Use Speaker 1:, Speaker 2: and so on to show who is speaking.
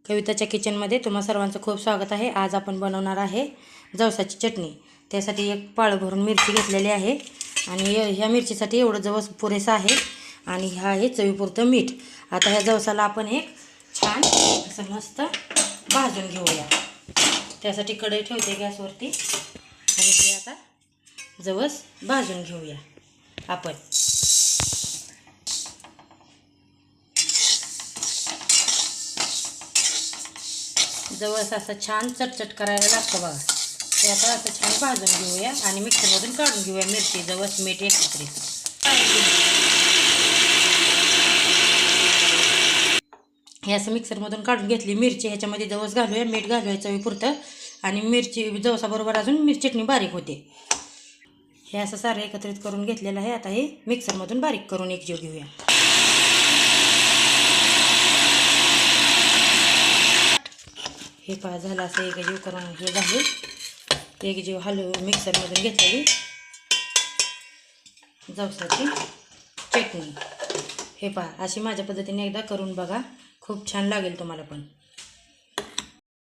Speaker 1: कविताच्या किचनमध्ये तुम्हा सर्वांचं खूप स्वागत आहे। आज आपण बनवणार आहे जवसाची चटणी। त्यासाठी एक पाळ भरून मिरची घेतलेली आहे आणि ह्या मिरचीसाठी एवढं जवस पुरेसा आहे आणि हा आहे चवीपुरतं मीठ। आता ह्या जवसाला आपण एक छान असं मस्त भाजून घेऊया। त्यासाठी कढई ठेवते गॅसवरती आणि ते आता जवस भाजून घेऊया आपण। जवस असं छान चटचट करायला लागतं बघा। ते आता असं छान भाजून घेऊया आणि मिक्सरमधून काढून घेऊया मिरची जवस मीठ एकत्रित। हे असं मिक्सरमधून काढून घेतली मिरची, ह्याच्यामध्ये जवस घालूया, मीठ घालूया चवीपुरतं आणि मिरची जवसाबरोबर अजून चटणी बारीक होते। हे असं सारं एकत्रित करून घेतलेलं आहे। आता हे मिक्सरमधून बारीक करून एकजीव घेऊया। हे पहा झालं असं एकजीव करून हे झाले। एकजीव हलवून मिक्सरमधून घेतलेली जवसाची चटणी। हे पहा अशी माझ्या पद्धतीने एकदा करून बघा, खूप छान लागेल तुम्हाला पण।